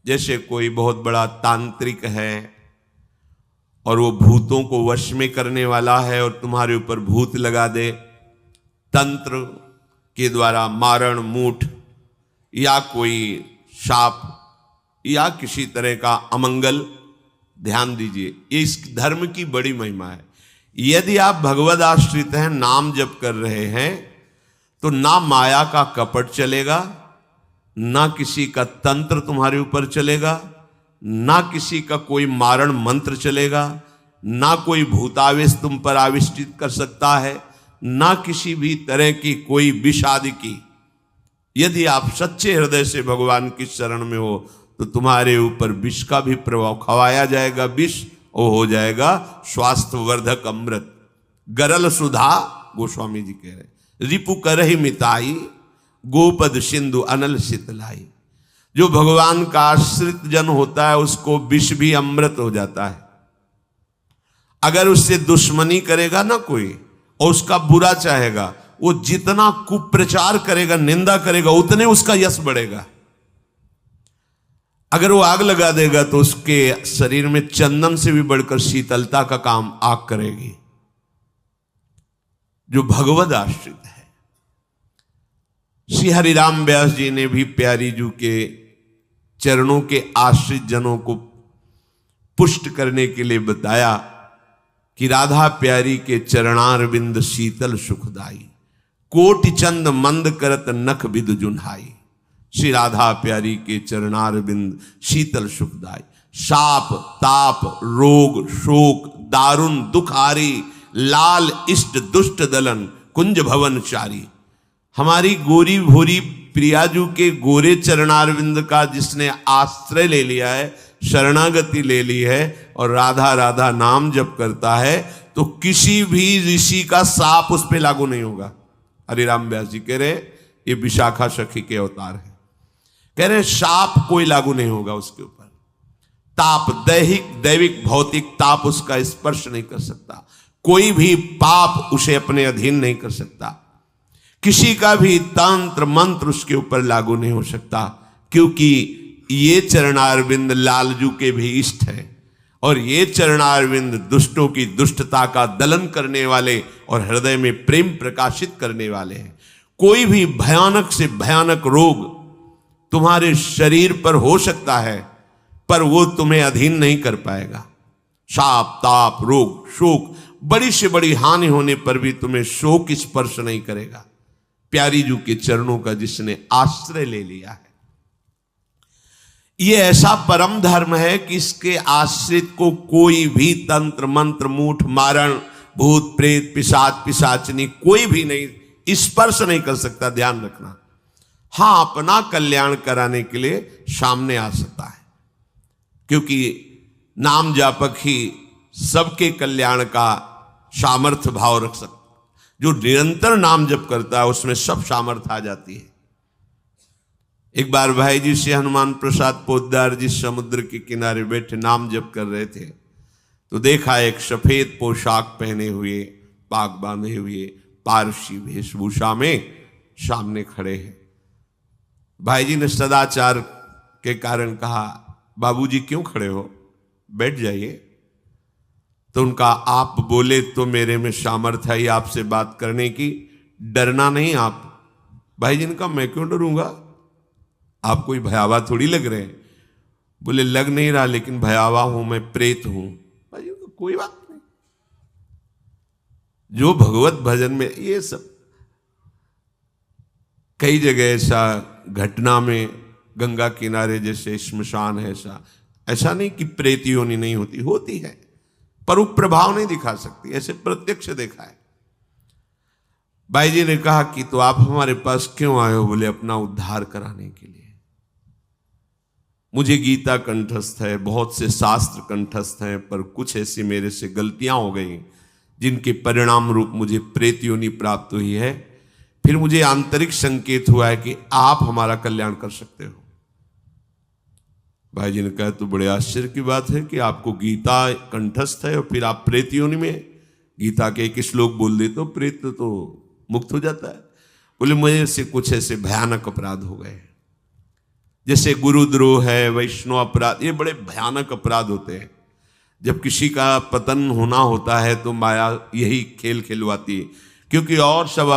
जैसे कोई बहुत बड़ा तांत्रिक है और वो भूतों को वश में करने वाला है और तुम्हारे ऊपर भूत लगा दे, तंत्र के द्वारा मारण मूठ या कोई शाप या किसी तरह का अमंगल, ध्यान दीजिए ये इस धर्म की बड़ी महिमा है। यदि आप भगवद आश्रित हैं, नाम जप कर रहे हैं, तो ना माया का कपट चलेगा, ना किसी का तंत्र तुम्हारे ऊपर चलेगा, ना किसी का कोई मारण मंत्र चलेगा, ना कोई भूतावेश तुम पर आविष्टित कर सकता है, ना किसी भी तरह की कोई विष आदि की। यदि आप सच्चे हृदय से भगवान की शरण में हो तो तुम्हारे ऊपर विष का भी प्रभाव खवाया जाएगा, विष वो हो जाएगा स्वास्थ्यवर्धक अमृत। गरल सुधा, गोस्वामी जी कह रहे, रिपु करहि मिताई, गोपद सिंधु अनल शीतलाई। जो भगवान का आश्रित जन होता है उसको विष भी अमृत हो जाता है। अगर उससे दुश्मनी करेगा ना कोई और उसका बुरा चाहेगा, वो जितना कुप्रचार करेगा, निंदा करेगा, उतने उसका यश बढ़ेगा। अगर वो आग लगा देगा तो उसके शरीर में चंदन से भी बढ़कर शीतलता का काम आग करेगी। जो भगवद आश्रित है, श्री हरिराम व्यास जी ने भी प्यारी जू के चरणों के आश्रित जनों को पुष्ट करने के लिए बताया कि राधा प्यारी के चरणारविंद शीतल सुखदाई, कोटि चंद मंद करत नख बिदु जुन्हाई। श्री राधा प्यारी के चरणारविंद शीतल सुखदाई। शाप ताप रोग शोक दारुण दुखारी, लाल इष्ट दुष्ट दलन कुंज भवन चारी। हमारी गोरी भोरी प्रियाजू के गोरे चरणारविंद का जिसने आश्रय ले लिया है, शरणागति ले ली है और राधा राधा नाम जप करता है, तो किसी भी ऋषि का साप उस पर लागू नहीं होगा। हरिराम व्यास जी कह रहे ये विशाखा सखी के अवतार है, कह रहे शाप कोई लागू नहीं होगा उसके ऊपर। ताप दैहिक दैविक भौतिक ताप उसका स्पर्श नहीं कर सकता, कोई भी पाप उसे अपने अधीन नहीं कर सकता, किसी का भी तंत्र मंत्र उसके ऊपर लागू नहीं हो सकता, क्योंकि ये चरणारविंद लालजू के भी इष्ट है और ये चरणारविंद दुष्टों की दुष्टता का दलन करने वाले और हृदय में प्रेम प्रकाशित करने वाले हैं। कोई भी भयानक से भयानक रोग तुम्हारे शरीर पर हो सकता है, पर वो तुम्हें अधीन नहीं कर पाएगा। शाप ताप रोग शोक, बड़ी से बड़ी हानि होने पर भी तुम्हें शोक स्पर्श नहीं करेगा, प्यारी जू के चरणों का जिसने आश्रय ले लिया है। ये ऐसा परम धर्म है कि इसके आश्रित को कोई भी तंत्र मंत्र मूठ मारण भूत प्रेत पिशाच पिशाचनी कोई भी नहीं स्पर्श नहीं कर सकता, ध्यान रखना। हां, अपना कल्याण कराने के लिए सामने आ सकता है, क्योंकि नाम जापक ही सबके कल्याण का सामर्थ्य भाव रख सकता। जो निरंतर नाम जप करता है उसमें सब सामर्थ्य आ जाती है। एक बार भाई जी से हनुमान प्रसाद पोद्दार जी समुद्र के किनारे बैठे नाम जप कर रहे थे, तो देखा एक सफेद पोशाक पहने हुए पाग बांधे हुए पारसी वेशभूषा में सामने खड़े हैं। भाई जी ने सदाचार के कारण कहा, बाबूजी क्यों खड़े हो, बैठ जाइए। तो उनका आप बोले तो मेरे में सामर्थ्य है आपसे बात करने की, डरना नहीं आप। भाई जी ने कहा मैं क्यों डरूंगा, आप कोई भयावह थोड़ी लग रहे हैं। बोले लग नहीं रहा, लेकिन भयावह हूं, मैं प्रेत हूं। भाई जी को कोई बात नहीं, जो भगवत भजन में ये सब कई जगह ऐसा घटना में गंगा किनारे जैसे श्मशान है, ऐसा नहीं कि प्रेत योनि नहीं होती, होती है, पर वो प्रभाव नहीं दिखा सकती, ऐसे प्रत्यक्ष देखा है। भाई जी ने कहा कि तो आप हमारे पास क्यों आए हो? बोले अपना उद्धार कराने के लिए। मुझे गीता कंठस्थ है, बहुत से शास्त्र कंठस्थ हैं, पर कुछ ऐसी मेरे से गलतियां हो गई जिनके परिणाम रूप मुझे प्रेत योनि प्राप्त हुई है। फिर मुझे आंतरिक संकेत हुआ है कि आप हमारा कल्याण कर सकते हो। भाई जी ने कहा तो बड़े आश्चर्य की बात है कि आपको गीता कंठस्थ है और फिर आप प्रेत योनि में। गीता के एक श्लोक बोल दे तो प्रेत तो मुक्त हो जाता है। बोले मुझे से कुछ ऐसे भयानक अपराध हो गए जैसे गुरुद्रोह है, वैष्णव अपराध, ये बड़े भयानक अपराध होते हैं। जब किसी का पतन होना होता है तो माया यही खेल खिलवाती है, क्योंकि और सब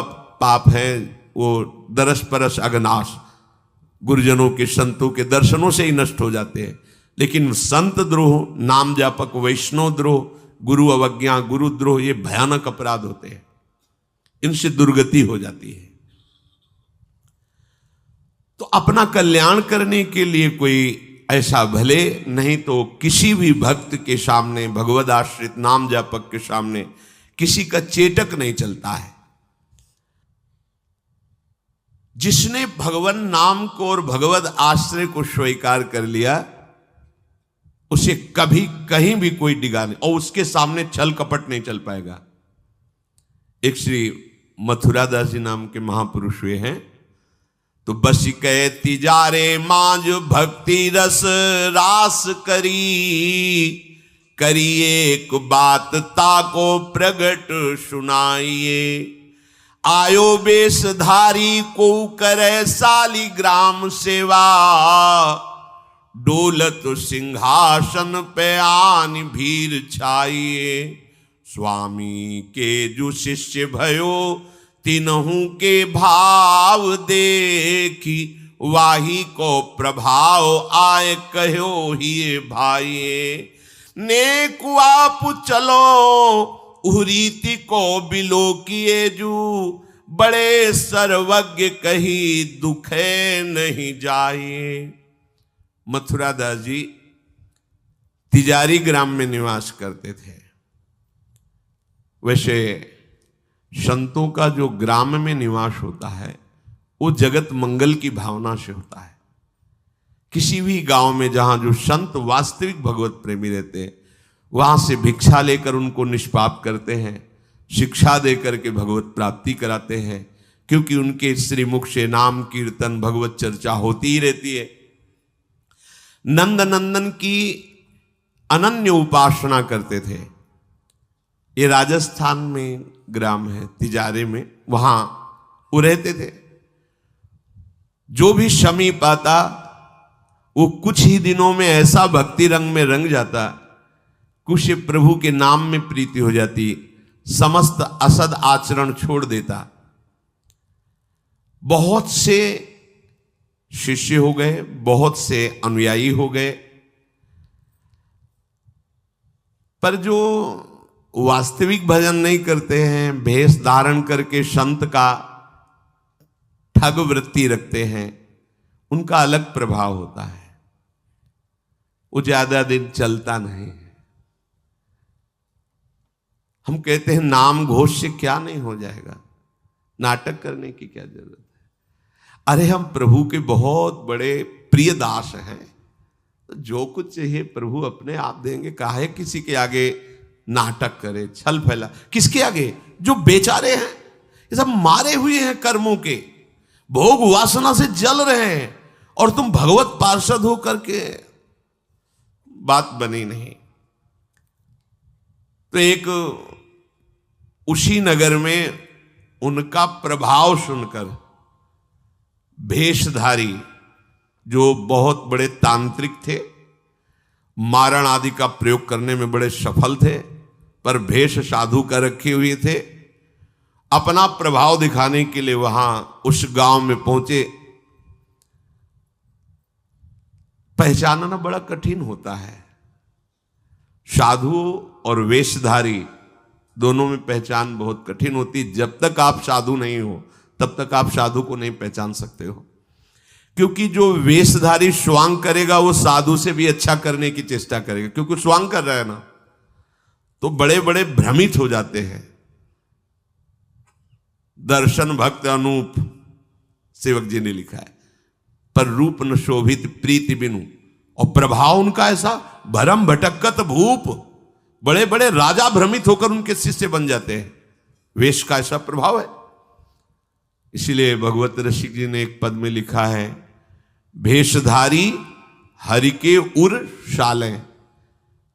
पाप हैं वो दरस परस अगनाश, गुरुजनों के संतों के दर्शनों से ही नष्ट हो जाते हैं। लेकिन संत द्रोह, नाम जापक, वैष्णव द्रोह, गुरु अवज्ञा, गुरुद्रोह, ये भयानक अपराध होते हैं, इनसे दुर्गति हो जाती है। तो अपना कल्याण करने के लिए कोई ऐसा भले नहीं तो किसी भी भक्त के सामने, भगवद आश्रित नाम जापक के सामने किसी का चेटक नहीं चलता है। जिसने भगवान नाम को और भगवद आश्रय को स्वीकार कर लिया, उसे कभी कहीं भी कोई डिगा नहीं, और उसके सामने छल कपट नहीं चल पाएगा। एक श्री मथुरादास जी नाम के महापुरुष हुए हैं, तो बस कहे तिजारे मांझ भक्ति रस रास करिए एक बात ताको प्रगट सुनाइए। आयो बेशधारी को करे सालिग्राम सेवा, डोलत सिंहासन पे आन भीर छाइए। स्वामी के जो शिष्य भयो तीनहु के भाव देखी, वाही को प्रभाव आए कहो ही भाई। नेक आप चलो उरीति को बिलो किए जू, बड़े सर्वज्ञ कही दुखे नहीं जाए। मथुरादास जी तिजारी ग्राम में निवास करते थे। वैसे संतों का जो ग्राम में निवास होता है वो जगत मंगल की भावना से होता है। किसी भी गांव में जहां जो संत वास्तविक भगवत प्रेमी रहते हैं, वहां से भिक्षा लेकर उनको निष्पाप करते हैं, शिक्षा देकर के भगवत प्राप्ति कराते हैं, क्योंकि उनके श्रीमुख से नाम कीर्तन भगवत चर्चा होती ही रहती है। नंद नंदन की अनन्य उपासना करते थे। ये राजस्थान में ग्राम है तिजारे में, वहां वो रहते थे। जो भी समीप आता वो कुछ ही दिनों में ऐसा भक्ति रंग में रंग जाता, कुछ प्रभु के नाम में प्रीति हो जाती, समस्त असद आचरण छोड़ देता। बहुत से शिष्य हो गए, बहुत से अनुयायी हो गए, पर जो वास्तविक भजन नहीं करते हैं, भेष धारण करके संत का ठग वृत्ति रखते हैं, उनका अलग प्रभाव होता है। वो ज्यादा दिन चलता नहीं है। हम कहते हैं नाम घोष से क्या नहीं हो जाएगा, नाटक करने की क्या जरूरत है। अरे हम प्रभु के बहुत बड़े प्रिय दास हैं, तो जो कुछ चाहिए प्रभु अपने आप देंगे। काहे किसी के आगे नाटक करे, छल फैला। किसके आगे? जो बेचारे हैं, ये सब मारे हुए हैं कर्मों के, भोग वासना से जल रहे हैं, और तुम भगवत पार्षद हो करके बात बनी नहीं। तो एक उसी नगर में उनका प्रभाव सुनकर भेषधारी जो बहुत बड़े तांत्रिक थे, मारण आदि का प्रयोग करने में बड़े सफल थे, पर भेष साधु का रखे हुए थे, अपना प्रभाव दिखाने के लिए वहां उस गांव में पहुंचे। पहचानना बड़ा कठिन होता है। साधु और वेशधारी दोनों में पहचान बहुत कठिन होती। जब तक आप साधु नहीं हो तब तक आप साधु को नहीं पहचान सकते हो, क्योंकि जो वेशधारी स्वांग करेगा वो साधु से भी अच्छा करने की चेष्टा करेगा, क्योंकि स्वांग कर रहा है ना, तो बड़े बड़े भ्रमित हो जाते हैं। दर्शन भक्त अनूप सेवक जी ने लिखा है, पर रूप न शोभित प्रीति बिनु, और प्रभाव उनका ऐसा भरम भटकत भूप, बड़े बड़े राजा भ्रमित होकर उनके शिष्य बन जाते हैं। वेश का ऐसा प्रभाव है। इसीलिए भगवत रसिक जी ने एक पद में लिखा है, भेषधारी हरि के उर शालें।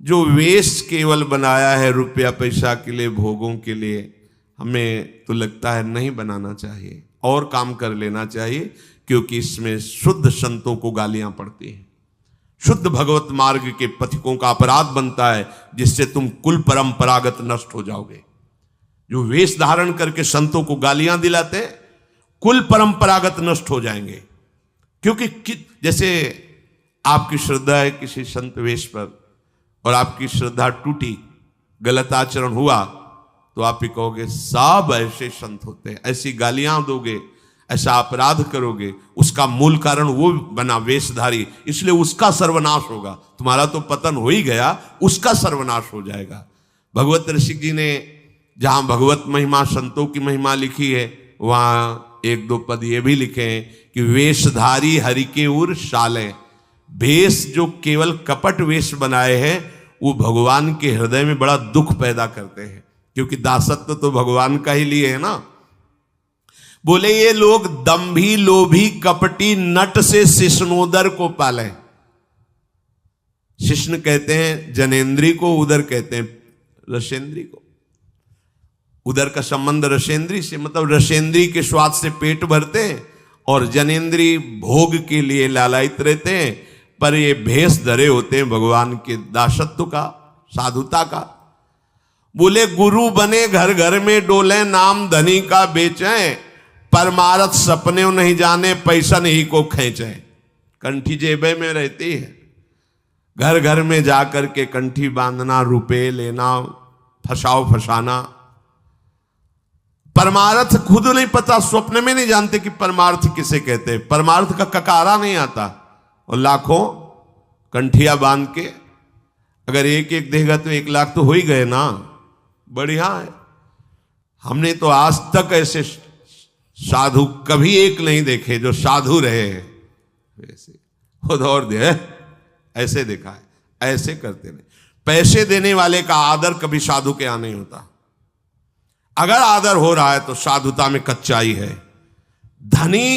जो वेश केवल बनाया है रुपया पैसा के लिए, भोगों के लिए, हमें तो लगता है नहीं बनाना चाहिए, और काम कर लेना चाहिए, क्योंकि इसमें शुद्ध संतों को गालियां पड़ती हैं, शुद्ध भगवत मार्ग के पथिकों का अपराध बनता है, जिससे तुम कुल परंपरागत नष्ट हो जाओगे। जो वेश धारण करके संतों को गालियां दिलाते, कुल परंपरागत नष्ट हो जाएंगे। क्योंकि जैसे आपकी श्रद्धा है किसी संत वेश पर और आपकी श्रद्धा टूटी, गलत आचरण हुआ, तो आप ही कहोगे सब ऐसे संत होते हैं, ऐसी गालियां दोगे, ऐसा अपराध करोगे, उसका मूल कारण वो बना वेशधारी, इसलिए उसका सर्वनाश होगा। तुम्हारा तो पतन हो ही गया, उसका सर्वनाश हो जाएगा। भगवत ऋषि जी ने जहां भगवत महिमा, संतों की महिमा लिखी है, वहां एक दो पद ये भी लिखे हैं कि वेशधारी हरि के उर शाले। वेश जो केवल कपट वेश बनाए हैं, वो भगवान के हृदय में बड़ा दुख पैदा करते हैं, क्योंकि दासत्व तो भगवान का ही लिए है ना। बोले ये लोग दंभी, लोभी, कपटी, नट से शिष्णोदर को पाले। शिष्ण कहते हैं जनेन्द्री को, उदर कहते हैं रसेंद्री को। उदर का संबंध रसेंद्री से, मतलब रसेंद्री के स्वाद से पेट भरते हैं, और जनेन्द्री भोग के लिए लालायित रहते हैं, पर ये भेष धरे होते हैं भगवान के दासत्व का, साधुता का। बोले गुरु बने घर घर में डोले, नाम धनी का बेचें, परमारथ सपने नहीं जाने, पैसा नहीं को खींचे। कंठी जेबे में रहती है, घर घर में जाकर के कंठी बांधना, रुपए लेना, फसाओ फसाना। परमार्थ खुद नहीं पता, स्वप्न में नहीं जानते कि परमार्थ किसे कहते हैं, परमार्थ का ककारा नहीं आता, और लाखों कंठिया बांध के अगर एक एक देगा तो 1 लाख तो हो ही गए ना, बढ़िया है। हमने तो आज तक ऐसे साधु कभी एक नहीं देखे जो साधु रहे हैं, वैसे खुद और दे ऐसे देखा है, ऐसे करते नहीं। पैसे देने वाले का आदर कभी साधु के यहाँ नहीं होता। अगर आदर हो रहा है तो साधुता में कच्चाई है। धनी,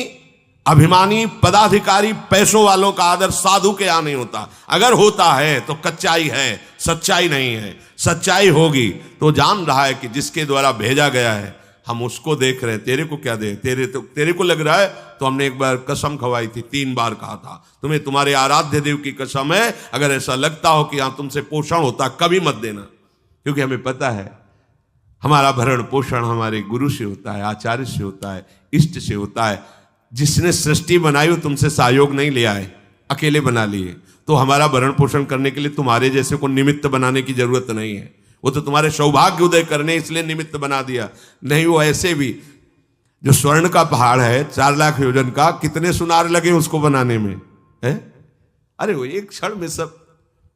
अभिमानी, पदाधिकारी, पैसों वालों का आदर साधु के यहाँ नहीं होता। अगर होता है तो कच्चाई है, सच्चाई नहीं है। सच्चाई होगी तो जान रहा है कि जिसके द्वारा भेजा गया है हम उसको देख रहे हैं। तेरे को क्या दे, तेरे को लग रहा है तो हमने एक बार कसम खवाई थी, 3 बार कहा था तुम्हें तुम्हारे आराध्य देव की कसम है, अगर ऐसा लगता हो कि यहां तुमसे पोषण होता कभी मत देना, क्योंकि हमें पता है हमारा भरण पोषण हमारे गुरु से होता है, आचार्य से होता है, इष्ट से होता है। जिसने सृष्टि बनाई वो तुमसे सहयोग नहीं ले आए, अकेले बना लिए। तो हमारा भरण पोषण करने के लिए तुम्हारे जैसे को निमित्त बनाने की जरूरत नहीं है, वो तो तुम्हारे सौभाग्य उदय करने इसलिए निमित्त बना दिया। नहीं वो ऐसे भी जो स्वर्ण का पहाड़ है 4 लाख योजन का, कितने सुनार लगे उसको बनाने में है? अरे वो एक क्षण में सब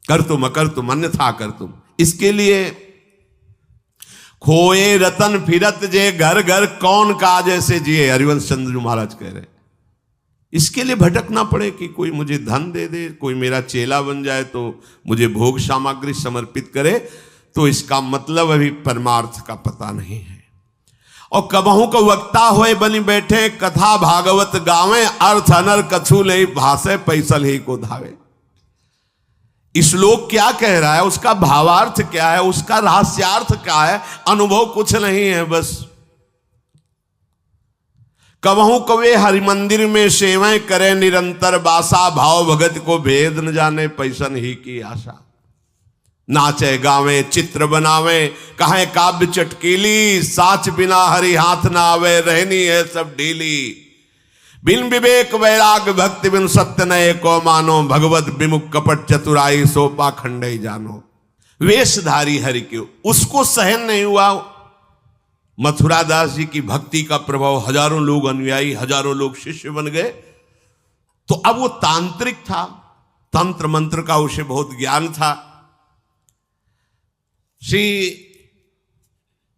कर तुम अन्यथा कर तुम। इसके लिए खोए रतन फिरत जे घर घर, कौन काज ऐसे जिए, हरिवंश चंद्र महाराज कह रहे। इसके लिए भटकना पड़े कि कोई मुझे धन दे दे, कोई मेरा चेला बन जाए तो मुझे भोग सामग्री समर्पित करे, तो इसका मतलब अभी परमार्थ का पता नहीं है। और कबहू को वक्ता होए बनी बैठे, कथा भागवत गावे, अर्थ अनर कछु ले भाषे, पैसल ही को धावे। श्लोक क्या कह रहा है, उसका भावार्थ क्या है, उसका रहस्यार्थ क्या है, अनुभव कुछ नहीं है। बस कबहू कवे हरि मंदिर में सेवाएं करे निरंतर बासा, भाव भगत को भेद न जाने, पैसन ही की आशा। नाचे गावे चित्र बनावे, कहे काव्य चटकीली, साच बिना हरि हाथ ना आवे, रहनी है सब ढीली। बिन विवेक वैराग भक्ति बिन सत्य नये को मानो, भगवत विमुख कपट चतुराई सो पाखंड ही जानो। वेशधारी हरि के उसको सहन नहीं हुआ। मथुरा दास जी की भक्ति का प्रभाव, हजारों लोग अनुयायी, हजारों लोग शिष्य बन गए। तो अब वो तांत्रिक था, तंत्र मंत्र का उसे बहुत ज्ञान था। श्री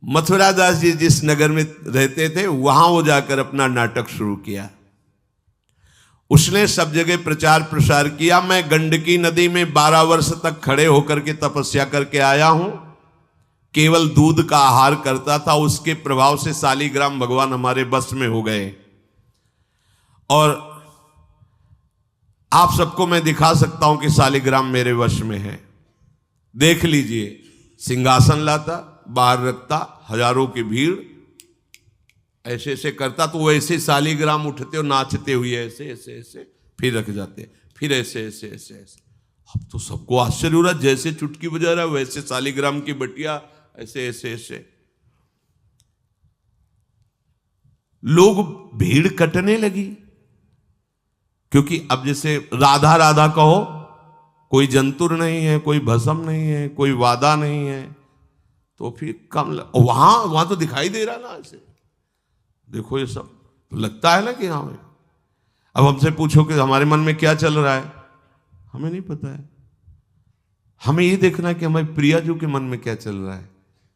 मथुरा दास जी जिस नगर में रहते थे वहां वो जाकर अपना नाटक शुरू किया। उसने सब जगह प्रचार प्रसार किया। मैं गंडकी नदी में 12 वर्ष तक खड़े होकर के तपस्या करके आया हूं, केवल दूध का आहार करता था। उसके प्रभाव से शालिग्राम भगवान हमारे बस में हो गए। और आप सबको मैं दिखा सकता हूं कि शालिग्राम मेरे वश में है, देख लीजिए। सिंहासन लाता, बाहर रखता, हजारों की भीड़, ऐसे ऐसे करता तो वो ऐसे शालिग्राम उठते और नाचते हुए ऐसे ऐसे ऐसे फिर रख जाते, फिर ऐसे ऐसे ऐसे ऐसे। अब तो सबको आश्चर्य हो रहा, जैसे चुटकी बजा रहा है वैसे शालिग्राम की बटिया ऐसे ऐसे ऐसे। लोग भीड़ कटने लगी, क्योंकि अब जैसे राधा राधा कहो, कोई जंतुर नहीं है, कोई भस्म नहीं है, कोई वादा नहीं है, तो फिर कम वहां तो दिखाई दे रहा ना ऐसे, देखो ये सब तो लगता है ना कि हाँ भाई। अब हमसे पूछो कि हमारे मन में क्या चल रहा है, हमें नहीं पता है। हमें ये देखना है कि हमारे प्रियाजू के मन में क्या चल रहा है।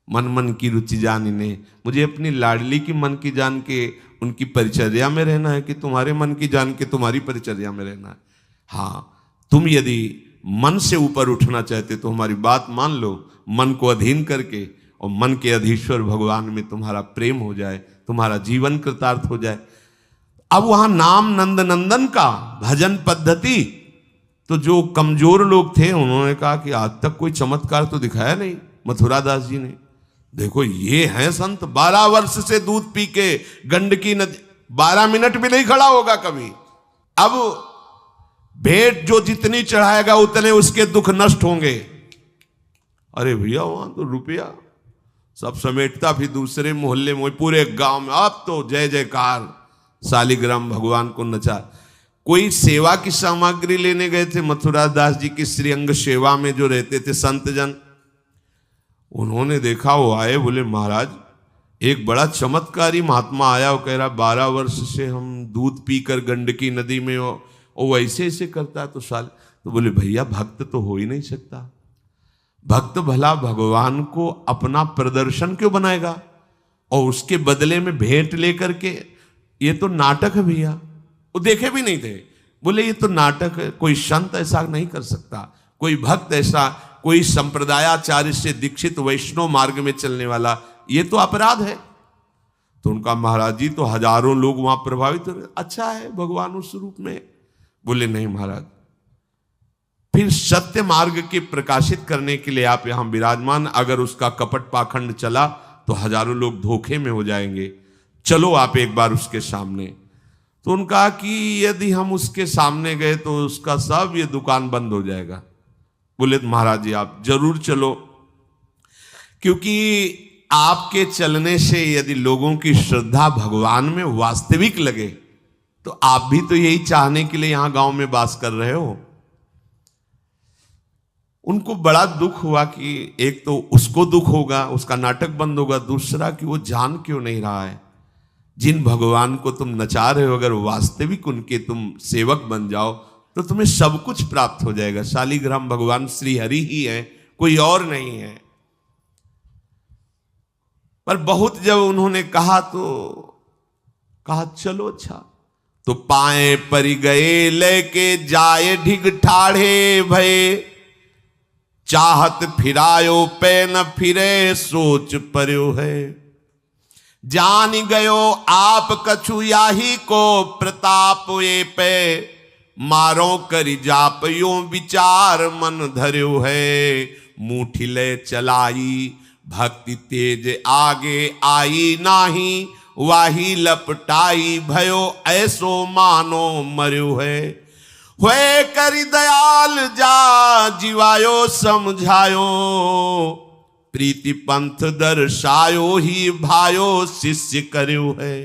मन मन की रुचि जानिने, मुझे अपनी लाडली की मन की जान के उनकी परिचर्या में रहना है कि तुम्हारे मन की जान के तुम्हारी परिचर्या में रहना है। हाँ, तुम यदि मन से ऊपर उठना चाहते तो हमारी बात मान लो, मन को अधीन करके, और मन के अधीश्वर भगवान में तुम्हारा प्रेम हो जाए, तुम्हारा जीवन कृतार्थ हो जाए। अब वहां नाम नंद नंदन का भजन पद्धति, तो जो कमजोर लोग थे उन्होंने कहा कि आज तक कोई चमत्कार तो दिखाया नहीं मथुरा दास जी ने। देखो ये हैं संत, 12 वर्ष से दूध पी के गंडकी नदी 12 मिनट भी नहीं खड़ा होगा कभी। अब भेंट जो जितनी चढ़ाएगा उतने उसके दुख नष्ट होंगे। अरे भैया वहां तो रुपया सब समेटता, फिर दूसरे मोहल्ले में पूरे गांव में अब तो जय जयकार, शालिग्राम भगवान को नचा। कोई सेवा की सामग्री लेने गए थे मथुरा दास जी की श्रीअंग सेवा में जो रहते थे संत जन, उन्होंने देखा, वो आए, बोले महाराज एक बड़ा चमत्कारी महात्मा आया, वो कह रहा 12 वर्ष से हम दूध पीकर गंडकी नदी में वो ऐसे ऐसे करता है तो साल। तो बोले भैया भक्त तो हो ही नहीं सकता, भक्त भला भगवान को अपना प्रदर्शन क्यों बनाएगा और उसके बदले में भेंट लेकर के, ये तो नाटक है भैया। वो देखे भी नहीं थे, बोले ये तो नाटक है, कोई संत ऐसा नहीं कर सकता, कोई भक्त ऐसा, कोई संप्रदायाचार्य से दीक्षित वैष्णव मार्ग में चलने वाला, ये तो अपराध है। तो उनका महाराज जी तो हजारों लोग वहां प्रभावित हो रहे, अच्छा है भगवान उस रूप में। बोले नहीं महाराज, फिर सत्य मार्ग के प्रकाशित करने के लिए आप यहां विराजमान, अगर उसका कपट पाखंड चला तो हजारों लोग धोखे में हो जाएंगे, चलो आप एक बार उसके सामने। तो उनका कि यदि हम उसके सामने गए तो उसका सब ये दुकान बंद हो जाएगा। बोले महाराज जी आप जरूर चलो, क्योंकि आपके चलने से यदि लोगों की श्रद्धा भगवान में वास्तविक लगे तो आप भी तो यही चाहने के लिए यहां गांव में वास कर रहे हो। उनको बड़ा दुख हुआ कि एक तो उसको दुख होगा, उसका नाटक बंद होगा, दूसरा कि वो जान क्यों नहीं रहा है जिन भगवान को तुम नचा रहे हो, अगर वास्तविक उनके तुम सेवक बन जाओ तो तुम्हें सब कुछ प्राप्त हो जाएगा। शालिग्राम भगवान श्री हरि ही है, कोई और नहीं है। पर बहुत जब उन्होंने कहा तो कहा चलो अच्छा, तो पाए परि गए लेके जाए ढिग ठाढ़े भये, चाहत फिरायो पे न फिरे सोच पर्यो है, जान गयो आप कछु याही को प्रताप ये पे, मारो करी जाप यो विचार मन धर्यो है, मुठी ले चलाई भक्ति तेज आगे आई नाही, वाही लपटाई भयो ऐसो मानो मर्यो है, हुए करी दयाल जा जीवायो समझायो, प्रीति पंथ दर्शायो ही भायो शिष्य कर्यो है।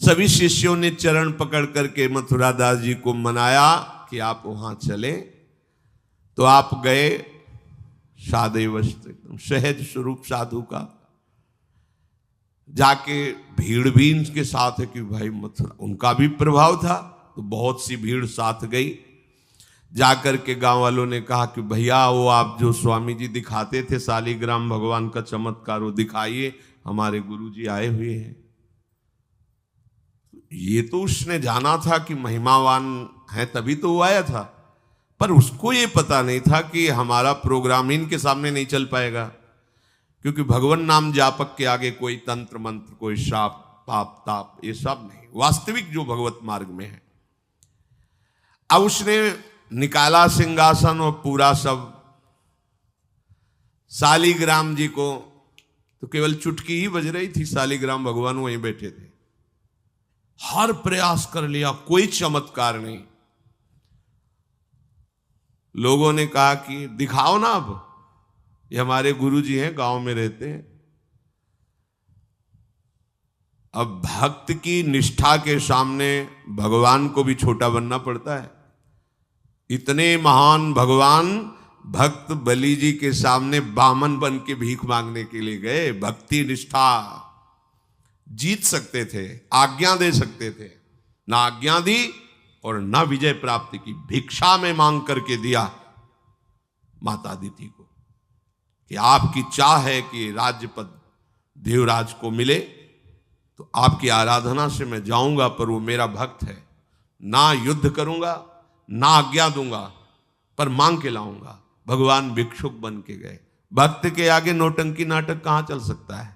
सभी शिष्यों ने चरण पकड़ करके मथुरा दास जी को मनाया कि आप वहां चले। तो आप गए सादैव एकदम सहज स्वरूप साधु का, जाके भीड़ भी इनके साथ है कि भाई मथुरा, उनका भी प्रभाव था तो बहुत सी भीड़ साथ गई। जाकर के गांव वालों ने कहा कि भैया वो आप जो स्वामी जी दिखाते थे शालिग्राम भगवान का चमत्कार वो दिखाइए, हमारे गुरुजी आए हुए हैं। ये तो उसने जाना था कि महिमावान है तभी तो वो आया था, पर उसको ये पता नहीं था कि हमारा प्रोग्राम इनके सामने नहीं चल पाएगा, क्योंकि भगवान नाम जापक के आगे कोई तंत्र मंत्र, कोई श्राप पाप ताप ये सब नहीं, वास्तविक जो भगवत मार्ग में है। अब उसने निकाला सिंहासन और पूरा सब शालिग्राम जी को तो केवल चुटकी ही बज रही थी, शालिग्राम भगवान वहीं बैठे थे। हर प्रयास कर लिया, कोई चमत्कार नहीं। लोगों ने कहा कि दिखाओ ना, अब ये हमारे गुरुजी हैं, गांव में रहते हैं। अब भक्त की निष्ठा के सामने भगवान को भी छोटा बनना पड़ता है। इतने महान भगवान भक्त बलि जी के सामने बामन बन के भीख मांगने के लिए गए। भक्ति निष्ठा, जीत सकते थे, आज्ञा दे सकते थे, ना आज्ञा दी और ना विजय प्राप्त की। भिक्षा में मांग करके दिया माता अदिति को कि आपकी चाह है कि राज्य पद देवराज को मिले, तो आपकी आराधना से मैं जाऊंगा, पर वो मेरा भक्त है, ना युद्ध करूंगा ना आज्ञा दूंगा, पर मांग के लाऊंगा। भगवान भिक्षुक बन के गए। भक्त के आगे नौटंकी नाटक कहां चल सकता है?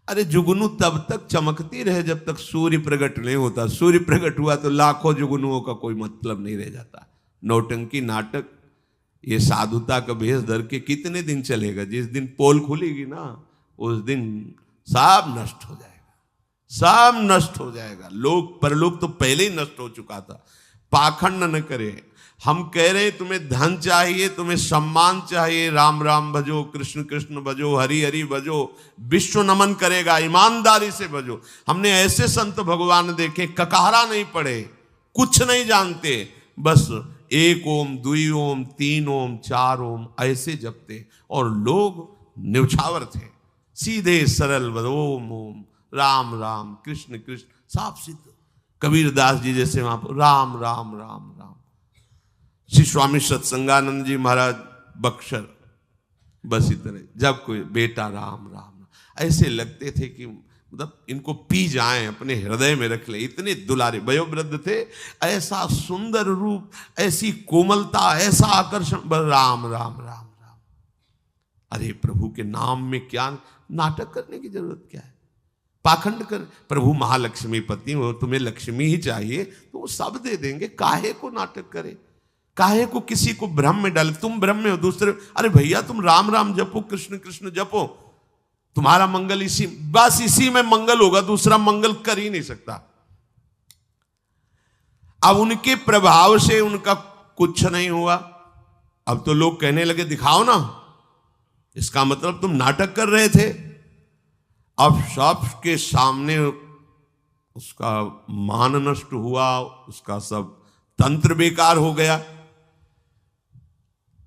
अरे जुगनू तब तक चमकती रहे जब तक सूर्य प्रकट नहीं होता। सूर्य प्रकट हुआ तो लाखों जुगनुओं का कोई मतलब नहीं रह जाता। नौटंकी नाटक, ये साधुता का भेष धर के कितने दिन चलेगा? जिस दिन पोल खुलेगी ना, उस दिन सब नष्ट हो जाएगा, सब नष्ट हो जाएगा। लोग परलोक तो पहले ही नष्ट हो चुका था। पाखंड न करे। हम कह रहे तुम्हें धन चाहिए, तुम्हें सम्मान चाहिए, राम राम भजो, कृष्ण कृष्ण भजो, हरि हरि भजो, विश्व नमन करेगा, ईमानदारी से भजो। हमने ऐसे संत भगवान देखे, ककारा नहीं पड़े, कुछ नहीं जानते, बस एक ओम, दुई ओम, तीन ओम, चार ओम ऐसे जपते, और लोग न्यौछावर थे, सीधे सरल ओम ओम, राम राम, कृष्ण कृष्ण, साफ सिद्ध। कबीरदास जी जैसे वहां पर राम राम राम राम। श्री स्वामी सत्संगानंद जी महाराज बक्सर, बस इतने। जब कोई बेटा राम राम, ऐसे लगते थे कि मतलब इनको पी जाएं, अपने हृदय में रख ले। इतने दुलारे वयोवृद्ध थे, ऐसा सुंदर रूप, ऐसी कोमलता, ऐसा आकर्षण, बस राम राम राम राम। अरे प्रभु के नाम में क्या नाटक करने की जरूरत क्या है? पाखंड कर। प्रभु महालक्ष्मीपति हो, तुम्हें लक्ष्मी ही चाहिए तो वो सब दे देंगे। काहे को नाटक करे? काहे को किसी को भ्रम में डाले? तुम भ्रम में हो, दूसरे, अरे भैया तुम राम राम जपो, कृष्ण कृष्ण जपो, तुम्हारा मंगल इसी, बस इसी में मंगल होगा, दूसरा मंगल कर ही नहीं सकता। अब उनके प्रभाव से उनका कुछ नहीं हुआ। अब तो लोग कहने लगे दिखाओ ना, इसका मतलब तुम नाटक कर रहे थे। अब सबके सामने उसका मान नष्ट हुआ, उसका सब तंत्र बेकार हो गया।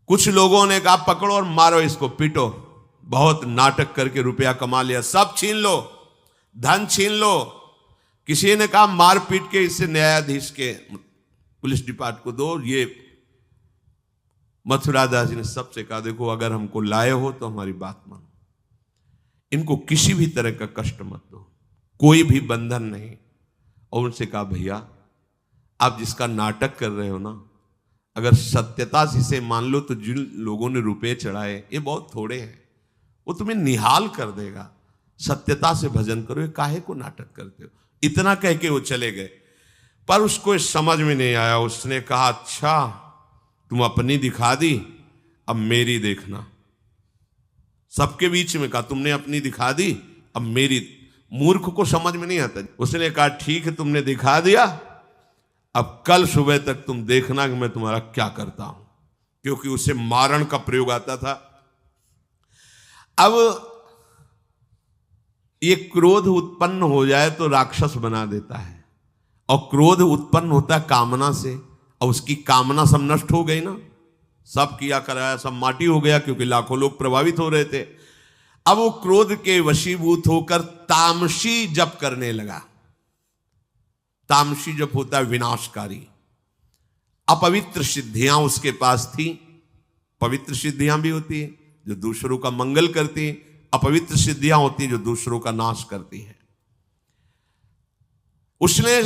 कुछ लोगों ने कहा पकड़ो और मारो इसको, पीटो, बहुत नाटक करके रुपया कमा लिया, सब छीन लो, धन छीन लो। किसी ने कहा मार पीट के इसे न्यायाधीश के, पुलिस डिपार्टमेंट को दो। ये मथुरा दास जी ने सबसे कहा देखो अगर हमको लाए हो तो हमारी बात मानो, इनको किसी भी तरह का कष्ट मत दो, कोई भी बंधन नहीं। और उनसे कहा भैया आप जिसका नाटक कर रहे हो ना, अगर सत्यता से इसे मान लो तो जिन लोगों ने रुपए चढ़ाए ये बहुत थोड़े हैं, वो तुम्हें निहाल कर देगा। सत्यता से भजन करो, ये काहे को नाटक करते हो? इतना कह के वो चले गए। पर उसको समझ में नहीं आया। उसने कहा अच्छा तुम अपनी दिखा दी, अब मेरी देखना। सबके बीच में कहा तुमने अपनी दिखा दी, अब मेरी। मूर्ख को समझ में नहीं आता। उसने कहा ठीक है तुमने दिखा दिया, अब कल सुबह तक तुम देखना कि मैं तुम्हारा क्या करता हूं। क्योंकि उसे मारण का प्रयोग आता था। अब ये क्रोध उत्पन्न हो जाए तो राक्षस बना देता है, और क्रोध उत्पन्न होता है कामना से, और उसकी कामना सब नष्ट हो गई ना, सब किया कराया सब माटी हो गया, क्योंकि लाखों लोग प्रभावित हो रहे थे। अब वो क्रोध के वशीभूत होकर तामसी जप करने लगा। तामसी जप होता है विनाशकारी। अपवित्र सिद्धियां उसके पास थी। पवित्र सिद्धियां भी होती है जो दूसरों का मंगल करती है, अपवित्र सिद्धियां होती हैं जो दूसरों का नाश करती हैं। उसने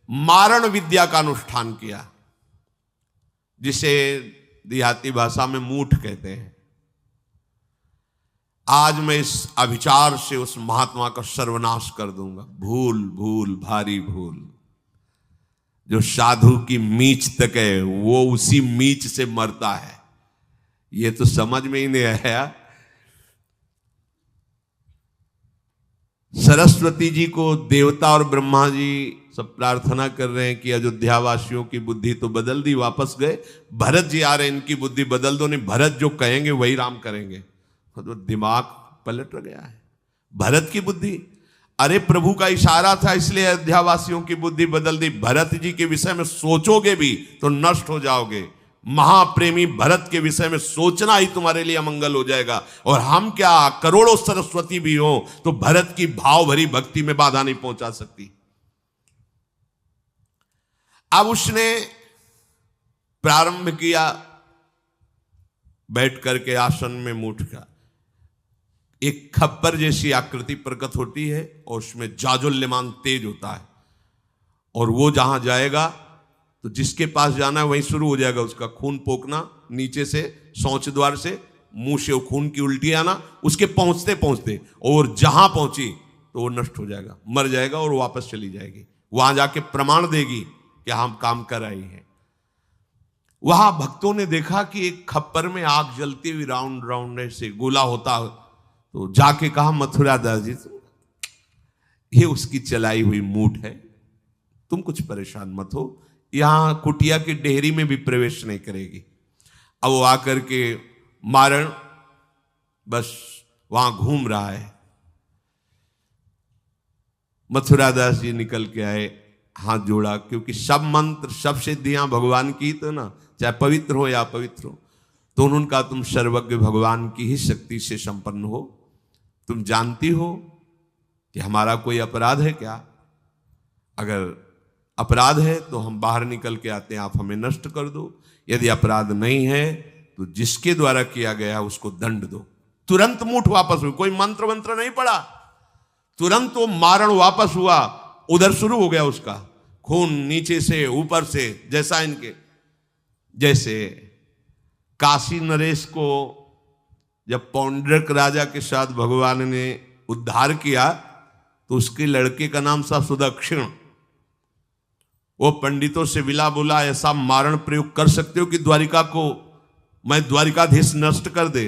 मारण विद्या का अनुष्ठान किया, जिसे देहाती भाषा में मूठ कहते हैं। आज मैं इस अभिचार से उस महात्मा का सर्वनाश कर दूंगा। भूल भूल भारी भूल। जो साधु की मीच तक है वो उसी मीच से मरता है। ये तो समझ में ही नहीं आया। सरस्वती जी को देवता और ब्रह्मा जी सब प्रार्थना कर रहे हैं कि अयोध्या वासियों की बुद्धि तो बदल दी, वापस गए। भरत जी आ रहे हैं, इनकी बुद्धि बदल दो, नहीं भरत जो कहेंगे वही राम करेंगे। तो दिमाग पलट गया है भरत की बुद्धि। अरे प्रभु का इशारा था इसलिए अयोध्या वासियों की बुद्धि बदल दी। भरत जी के विषय में सोचोगे भी तो नष्ट हो जाओगे। महाप्रेमी भरत के विषय में सोचना ही तुम्हारे लिए अमंगल हो जाएगा। और हम क्या, करोड़ों सरस्वती भी हो तो भरत की भाव भरी भक्ति में बाधा नहीं पहुंचा सकती। अब उसने प्रारंभ किया, बैठ करके आसन में मूठ का एक खप्पर जैसी आकृति प्रकट होती है और उसमें जाजुल्यमान तेज होता है। और वो जहां जाएगा तो जिसके पास जाना है वहीं शुरू हो जाएगा उसका खून पोकना, नीचे से शौच द्वार से मुंह से खून की उल्टी आना, उसके पहुंचते पहुंचते, और जहां पहुंची तो वो नष्ट हो जाएगा, मर जाएगा और वापस चली जाएगी। वहां जाके प्रमाण देगी कि हम काम कर रही हैं। वहां भक्तों ने देखा कि एक खप्पर में आग जलती हुई राउंड राउंड से गोला होता, तो जाके कहा मथुरा दास जी ये उसकी चलाई हुई मूठ है, तुम कुछ परेशान मत हो, यहां कुटिया की डेहरी में भी प्रवेश नहीं करेगी। अब वो आकर के मारण बस वहां घूम रहा है। मथुरा दास जी निकल के आए, हाथ जोड़ा, क्योंकि सब मंत्र सब सिद्धियां भगवान की, तो ना चाहे पवित्र हो या अपवित्र हो, तो उनका तुम सर्वज्ञ भगवान की ही शक्ति से संपन्न हो। तुम जानती हो कि हमारा कोई अपराध है क्या? अगर अपराध है तो हम बाहर निकल के आते हैं, आप हमें नष्ट कर दो। यदि अपराध नहीं है तो जिसके द्वारा किया गया उसको दंड दो। तुरंत मूठ वापस हुई, कोई मंत्र मंत्र नहीं पड़ा, तुरंत वो मारण वापस हुआ। उधर शुरू हो गया उसका खून, नीचे से ऊपर से, जैसा इनके, जैसे काशी नरेश को जब पौंड्रक राजा के साथ भगवान ने उद्धार किया तो उसके लड़के का नाम था सुदक्षिण। वो पंडितों से विला बोला, ऐसा मारण प्रयोग कर सकते हो कि द्वारिका को मैं द्वारिकाधीश नष्ट कर दे।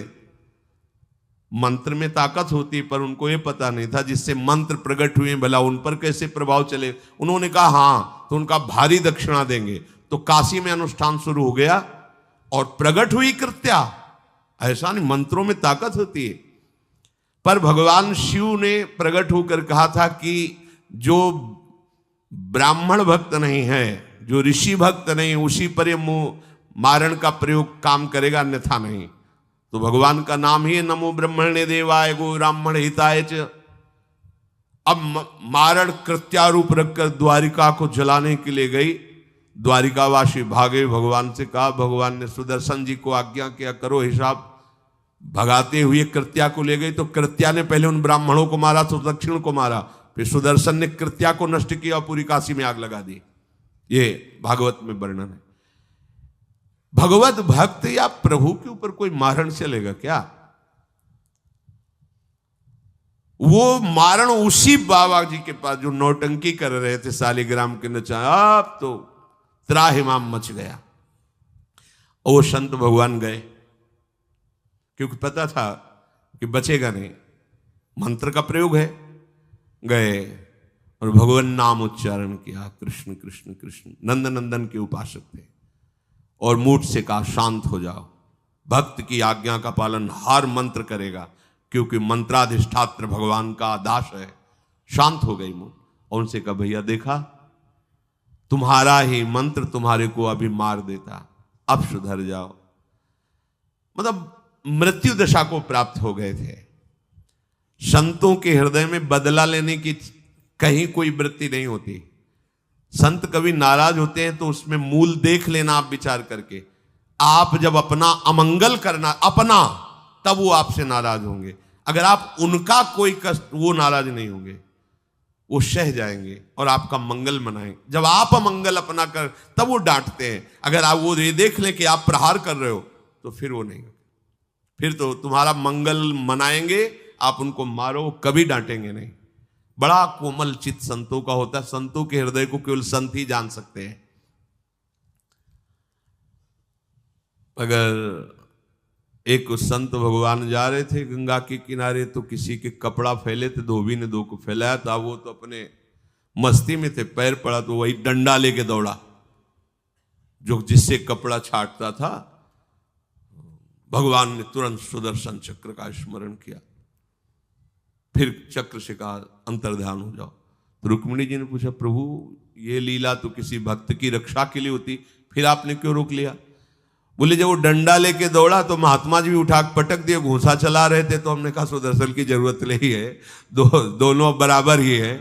मंत्र में ताकत होती पर उनको ये पता नहीं था जिससे मंत्र प्रकट हुए भला उन पर कैसे प्रभाव चले। उन्होंने कहा हाँ, तो उनका भारी दक्षिणा देंगे। तो काशी में अनुष्ठान शुरू हो गया और प्रकट हुई कृत्या। ऐसा नहीं, मंत्रों में ताकत होती है। पर भगवान शिव ने प्रकट होकर कहा था कि जो ब्राह्मण भक्त नहीं है, जो ऋषि भक्त नहीं, उसी पर ये मारण का प्रयोग काम करेगा, अन्यथा नहीं। तो भगवान का नाम ही नमो ब्रह्मण्य देवाय गो ब्राह्मण हिताय च। अब मारण कृत्यारूप रखकर द्वारिका को जलाने के लिए गई। द्वारिकावासी भागे, भगवान से कहा, भगवान ने सुदर्शन जी को आज्ञा किया करो हिसाब। भगाते हुए कृत्या को ले गई तो कृत्या ने पहले उन ब्राह्मणों को मारा, तो दक्षिण को मारा, फिर सुदर्शन ने कृत्या को नष्ट किया और पूरी काशी में आग लगा दी। ये भागवत में वर्णन है। भगवत भक्त या प्रभु के ऊपर कोई मारण चलेगा क्या? वो मारण उसी बाबा जी के पास जो नौटंकी कर रहे थे शालिग्राम के नचा, अब तो त्राहिमाम मच गया। और वो संत भगवान गए, क्योंकि पता था कि बचेगा नहीं, मंत्र का प्रयोग है। गए और भगवान नाम उच्चारण किया, कृष्ण कृष्ण कृष्ण। नंद नंदन के उपासक थे और मूठ से कहा शांत हो जाओ। भक्त की आज्ञा का पालन हर मंत्र करेगा, क्योंकि मंत्राधिष्ठात्र भगवान का दास है। शांत हो गई मूठ और उनसे कहा, भैया देखा, तुम्हारा ही मंत्र तुम्हारे को अभी मार देता, अब सुधर जाओ। मतलब मृत्यु दशा को प्राप्त हो गए थे। संतों के हृदय में बदला लेने की कहीं कोई वृत्ति नहीं होती। संत कभी नाराज होते हैं तो उसमें मूल देख लेना आप विचार करके। आप जब अपना अमंगल करना अपना, तब वो आपसे नाराज होंगे। अगर आप उनका कोई कष्ट, वो नाराज नहीं होंगे, वो सह जाएंगे और आपका मंगल मनाएंगे। जब आप अमंगल अपना कर, तब वो डांटते हैं। अगर आप वो ये देख लें कि आप प्रहार कर रहे हो तो फिर वो नहीं, फिर तो तुम्हारा मंगल मनाएंगे, आप उनको मारो, कभी डांटेंगे नहीं। बड़ा कोमल चित्त संतों का होता है। संतों के हृदय को केवल संत ही जान सकते हैं। अगर एक संत भगवान जा रहे थे गंगा के किनारे, तो किसी के कपड़ा फैले थे, धोबी ने 2 को फैलाया था। वो तो अपने मस्ती में थे, पैर पड़ा तो वही डंडा लेके दौड़ा जो जिससे कपड़ा छाटता था। भगवान ने तुरंत सुदर्शन चक्र का स्मरण किया, फिर चक्र से कहा अंतर्ध्यान हो जाओ। तो रुक्मिणी जी ने पूछा, प्रभु ये लीला तो किसी भक्त की रक्षा के लिए होती, फिर आपने क्यों रोक लिया? बोले जब वो डंडा लेके दौड़ा तो महात्मा जी भी उठा पटक दिए, घूंसा चला रहे थे, तो हमने कहा सुदर्शन की जरूरत नहीं है, दोनों बराबर ही है।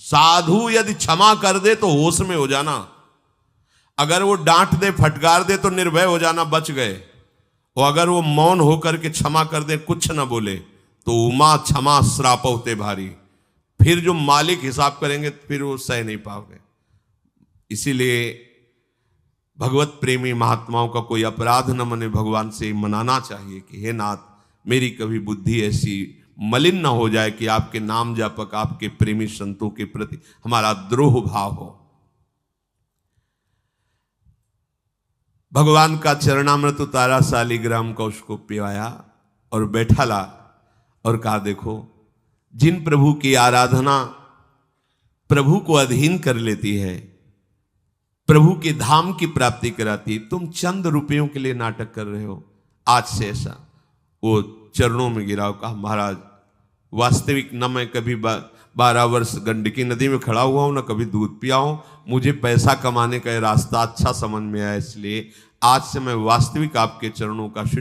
साधु यदि क्षमा कर दे तो होश में हो जाना, अगर वो डांट दे फटकार दे तो निर्भय हो जाना, बच गए। और अगर वो मौन होकर के क्षमा कर दे, कुछ न बोले, तो उमा क्षमा श्राप होते भारी, फिर जो मालिक हिसाब करेंगे फिर वो सह नहीं पाओगे। इसीलिए भगवत प्रेमी महात्माओं का कोई अपराध न मने, भगवान से मनाना चाहिए कि हे नाथ, मेरी कभी बुद्धि ऐसी मलिन न हो जाए कि आपके नाम जापक, आपके प्रेमी संतों के प्रति हमारा द्रोह भाव हो। भगवान का चरणामृत उतारा, शालिग्राम का उसको पिवाया और बैठा ला और कहा, देखो जिन प्रभु की आराधना प्रभु को अधीन कर लेती है, प्रभु के धाम की प्राप्ति कराती, तुम चंद रुपयों के लिए नाटक कर रहे हो। आज से ऐसा वो चरणों में गिरा, कहा महाराज वास्तविक न मैं कभी 12 वर्ष गंडकी नदी में खड़ा हुआ हूं, न कभी दूध पिया हूं, मुझे पैसा कमाने का रास्ता अच्छा समझ में आया, इसलिए आज से मैं वास्तविक आपके चरणों का